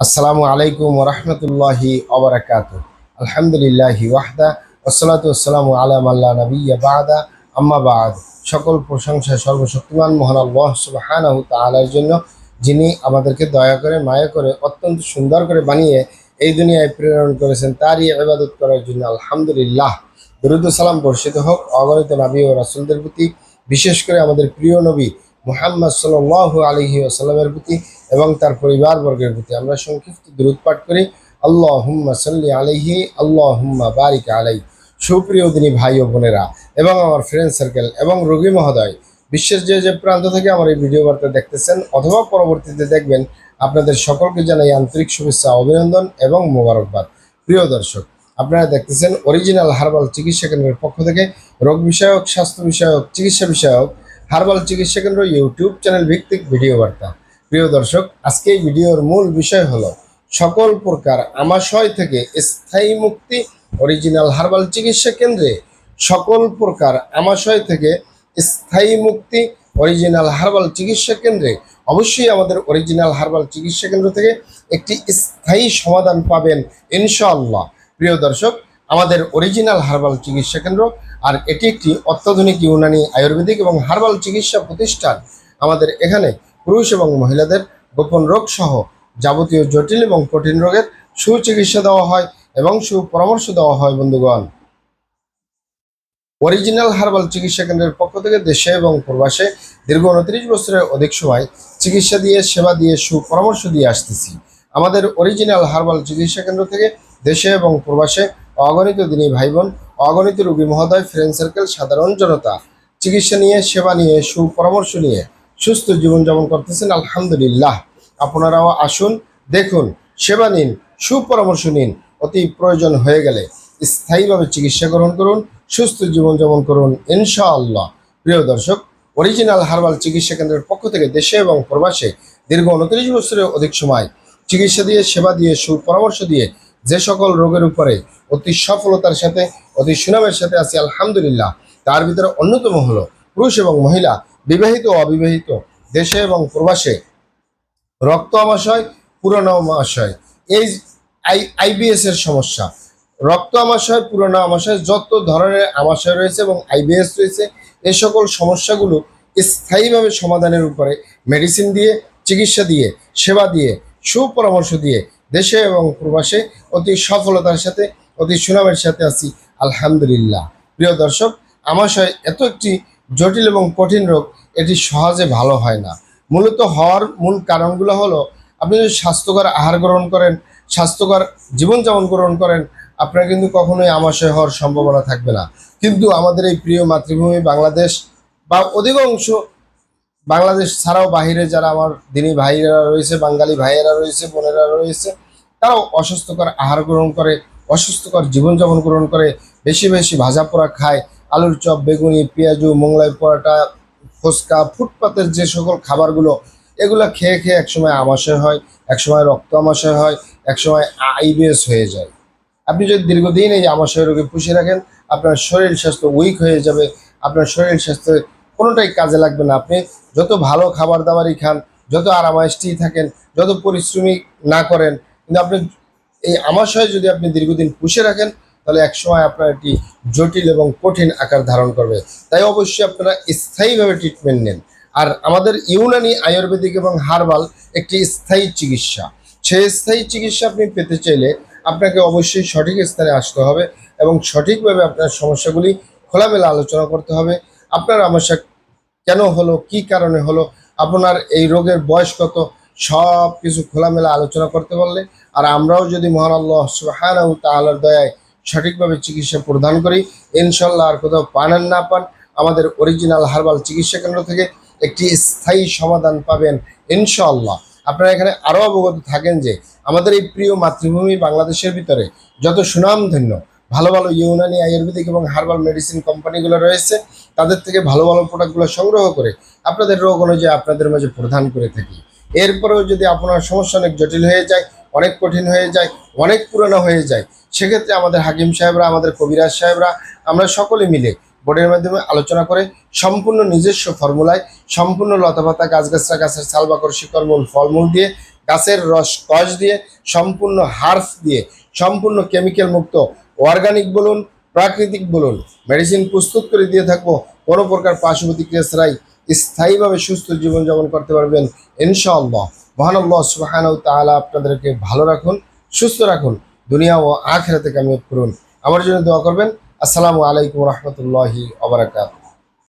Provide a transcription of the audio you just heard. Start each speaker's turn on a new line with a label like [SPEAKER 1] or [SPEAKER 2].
[SPEAKER 1] আসসালামু আলাইকুম ওয়া রাহমাতুল্লাহি ওয়া বারাকাতুহু। আলহামদুলিল্লাহি ওয়াহদা ওয়াসসালাতু ওয়াসসালামু আলা মান লা নাবিয়্যা বা'দা আম্মা বা'দ। সকল প্রশংসা সর্বশক্তিমান মহান আল্লাহ সুবহানাহু তাআলার জন্য, যিনি আমাদেরকে দয়া করে মায়া করে অত্যন্ত সুন্দর করে বানিয়ে এই দুনিয়ায় প্রেরণ করেছেন তারই ইবাদত করার জন্য। আলহামদুলিল্লাহ। দরুদ ও সালাম বর্ষিত হোক অগণিত নবী ও রাসূলদের প্রতি, বিশেষ করে আমাদের প্রিয় নবী মুহাম্মদ সাল্লাল্লাহু আলাইহি ওয়াসাল্লামের প্রতি এবং তার পরিবারবর্গের প্রতি। আমরা সংক্ষিপ্ত দুরূদ পাঠ করি। আল্লাহুম্মা সাল্লি আলাইহি, আল্লাহুম্মা বারিক আলাইহি। সুপ্রিয় দিনী ভাই ও বোনেরা এবং আমার ফ্রেন্ড সার্কেল এবং রোগী মহোদয়, বিশ্বের যে যে প্রান্ত থেকে আমার এই ভিডিও বার্তা দেখতেছেন অথবা পরবর্তীতে দেখবেন, আপনাদের সকলকে জানাই আন্তরিক শুভেচ্ছা, অভিনন্দন এবং মোবারকবাদ। প্রিয় দর্শক, আপনারা দেখতেছেন অরিজিনাল হার্বাল চিকিৎসা কেন্দ্রের পক্ষ থেকে রোগ বিষয়ক, স্বাস্থ্য বিষয়ক, চিকিৎসা বিষয়ক হার্বাল চিকিৎসা কেন্দ্র ইউটিউব চ্যানেল ভিত্তিক ভিডিও বার্তা। প্রিয় দর্শক, আজকে এই ভিডিওর মূল বিষয় হলো সকল প্রকার আমাশয় থেকে স্থায়ী মুক্তি অরিজিনাল হার্বাল চিকিৎসা কেন্দ্রে। সকল প্রকার আমাশয় থেকে স্থায়ী মুক্তি অরিজিনাল হার্বাল চিকিৎসা কেন্দ্রে। অবশ্যই আমাদের অরিজিনাল হার্বাল চিকিৎসা কেন্দ্র থেকে একটি স্থায়ী সমাধান পাবেন ইনশাআল্লাহ। প্রিয় দর্শক, আমাদের অরিজিনাল হার্বাল চিকিৎসা কেন্দ্র, আর এটি একটি অত্যাধুনিক ইউনানি আয়ুর্বেদিক এবং হার্বাল চিকিৎসা প্রতিষ্ঠান। আমাদের এখানে পুরুষ এবং মহিলাদের গোপন রোগ সহ যাবতীয় জটিল এবং কঠিন রোগের সুচিকিৎসা দেওয়া হয় এবং সুপরামর্শ দেওয়া হয়। বন্ধুগণ, অরিজিনাল হার্বাল চিকিৎসা কেন্দ্রের পক্ষ থেকে দেশে এবং প্রবাসে দীর্ঘ 29 বছরের অধিক সময় চিকিৎসা দিয়ে, সেবা দিয়ে, সুপরামর্শ দিয়ে আসতেছি। আমাদের অরিজিনাল হার্বাল চিকিৎসা কেন্দ্র থেকে দেশে এবং প্রবাসে অগণিত দিনী ভাই বোন, অগণিত রোগী মহোদয়, ফ্রেন্ড সার্কেল, সাধারণ জনতা চিকিৎসা নিয়ে, সেবা নিয়ে, সুপরামর্শ নিয়ে সুস্থ জীবনযাপন করতেছেন। আলহামদুলিল্লাহ। আপনারাও আসুন, দেখুন, সেবা নিন, সুপরামর্শ নিন। অতি প্রয়োজন হয়ে গেলে স্থায়ীভাবে চিকিৎসা গ্রহণ করুন, সুস্থ জীবনযাপন করুন ইনশাআল্লাহ। প্রিয় দর্শক, অরিজিনাল হার্বাল চিকিৎসা কেন্দ্রের পক্ষ থেকে দেশে এবং প্রবাসে দীর্ঘ 29 বছরের অধিক সময় চিকিৎসা দিয়ে, সেবা দিয়ে, সুপরামর্শ দিয়ে যে সকল রোগের উপরে অতি সফলতার সাথে, অতি সুনামের সাথে আছি আলহামদুলিল্লাহ, তার ভিতরে অন্যতম হলো পুরুষ এবং মহিলা, বিবাহিত ও অবিবাহিত, দেশে এবং প্রবাসে রক্ত আমাশয়, পুরনো আমাশয়, এই আইবিএস এর সমস্যা, রক্ত আমাশয়, পুরনো আমাশয়, যত ধরনের আমাশয় রয়েছে এবং আইবিএস রয়েছে, এই সকল সমস্যাগুলো স্থায়ীভাবে সমাধানের উপরে মেডিসিন দিয়ে, চিকিৎসা দিয়ে, সেবা দিয়ে, সুপরামর্শ দিয়ে দেশে এবং প্রবাসে অতি সফলতার সাথে, অতি সুনামের সাথে আছি আলহামদুলিল্লাহ। প্রিয় দর্শক, আমাশয় এত একটি জটিল এবং কঠিন রোগ, এটি সহজে ভালো হয় না। মূলত হওয়ার মূল কারণগুলো হলো, আপনি যদি স্বাস্থ্যকর আহার গ্রহণ করেন, স্বাস্থ্যকর জীবনযাপন গ্রহণ করেন, আপনার কিন্তু কখনোই আমাশয় হওয়ার সম্ভাবনা থাকবে না। কিন্তু আমাদের এই প্রিয় মাতৃভূমি বাংলাদেশ, বা অধিকাংশ বাংলাদেশ ছাড়াও বাহিরে যারা আমার দিনী ভাইয়েরা রয়েছে, বাঙালি ভাইয়েরা রয়েছে, বোনেরা রয়েছে, তারাও অস্বাস্থ্যকর আহার গ্রহণ করে, অস্বাস্থ্যকর জীবনযাপন গ্রহণ করে, বেশি বেশি ভাজা পোড়া খায়, আলুর চপ, বেগুনি, পেঁয়াজু, মোংলাই পরোটা, ফুচকা, ফুটপাতের যে সকল খাবারগুলো, এগুলো খেয়ে খেয়ে একসময় আমাশয় হয়, একসময় রক্ত আমাশয় হয়, একসময় আইবিএস হয়ে যায়। আপনি যদি দীর্ঘদিন এই আমাশয় রোগে পুষে রাখেন, আপনার শরীর স্বাস্থ্য উইক হয়ে যাবে, আপনার শরীর স্বাস্থ্য কোনোটাই কাজে লাগবে না। আপনি যত ভালো খাবার দাবারই খান, যত আরামায়েশটি থাকেন, যত পরিশ্রমী না করেন, কিন্তু আপনি এই আমাশয় যদি আপনি দীর্ঘদিন পুষে রাখেন, তাহলে একসময় আপনার একটি জটিল এবং কঠিন আকার ধারণ করবে। তাই অবশ্যই আপনারা স্থায়ীভাবে ট্রিটমেন্ট নেন। আর আমাদের ইউনানি আয়ুর্বেদিক এবং হার্বাল একটি স্থায়ী চিকিৎসা। সেই স্থায়ী চিকিৎসা আপনি পেতে চাইলে আপনাকে অবশ্যই সঠিক স্থানে আসতে হবে এবং সঠিকভাবে আপনার সমস্যাগুলি খোলামেলা আলোচনা করতে হবে। আপনার সমস্যা কেন হলো, কি কারণে হলো, আপনার এই রোগের বয়স কত, সব কিছু খোলামেলা আলোচনা করতে পারলে, আর আমরাও যদি মহান আল্লাহ সুবহানাহু তাআলার দয়ায় সঠিকভাবে চিকিৎসা প্রদান করি, ইনশাল্লাহ আর কোথাও পান আর না পান, আমাদের অরিজিনাল হার্বাল চিকিৎসা কেন্দ্র থেকে একটি স্থায়ী সমাধান পাবেন ইনশাআল্লাহ। আপনারা এখানে আরও অবগত থাকেন যে আমাদের এই প্রিয় মাতৃভূমি বাংলাদেশের ভিতরে যত সুনামধন্য ভালো ভালো ইউনানি আয়ুর্বেদিক এবং হার্বাল মেডিসিন কোম্পানিগুলো রয়েছে, তাদের থেকে ভালো ভালো প্রোডাক্টগুলো সংগ্রহ করে আপনাদের রোগ অনুযায়ী আপনাদের মাঝে প্রদান করে থাকি। এরপরেও যদি আপনার সমস্যা অনেক জটিল হয়ে যায়, অনেক কঠিন হয়ে যায়, অনেক পুরনো হয়ে যায়, সেক্ষেত্রে আমাদের হাকিম সাহেবরা, আমাদের কবিরাজ সাহেবরা, আমরা সকলে মিলে বোর্ডের মাধ্যমে আলোচনা করে সম্পূর্ণ নিজস্ব ফর্মুলায়, সম্পূর্ণ লতাপাতা, গাছগাছরা, গাছের ছাল, বাকড়, শিকড়, মূল, ফলমূল দিয়ে, গাছের রস কষ দিয়ে, সম্পূর্ণ হার্বস দিয়ে, সম্পূর্ণ কেমিক্যাল মুক্ত, অর্গানিক বলুন প্রাকৃতিক বলুন মেডিসিন প্রস্তুত করে দিয়ে থাকবো। কোনো প্রকার পার্শ্ব প্রতিক্রিয়া ছাড়াই স্থায়ীভাবে সুস্থ জীবনযাপন করতে পারবেন ইনশাআল্লাহ। মহান আল্লাহ সুবহানাহু ওয়া তাআলা আপনাদেরকে ভালো রাখুন, সুস্থ রাখুন, দুনিয়া ও আখিরাতে কামিয়াব করুন। আমার জন্য দোয়া করবেন। আসসালামু আলাইকুম রহমতুল্লাহি ওয়া বারাকাতুহু।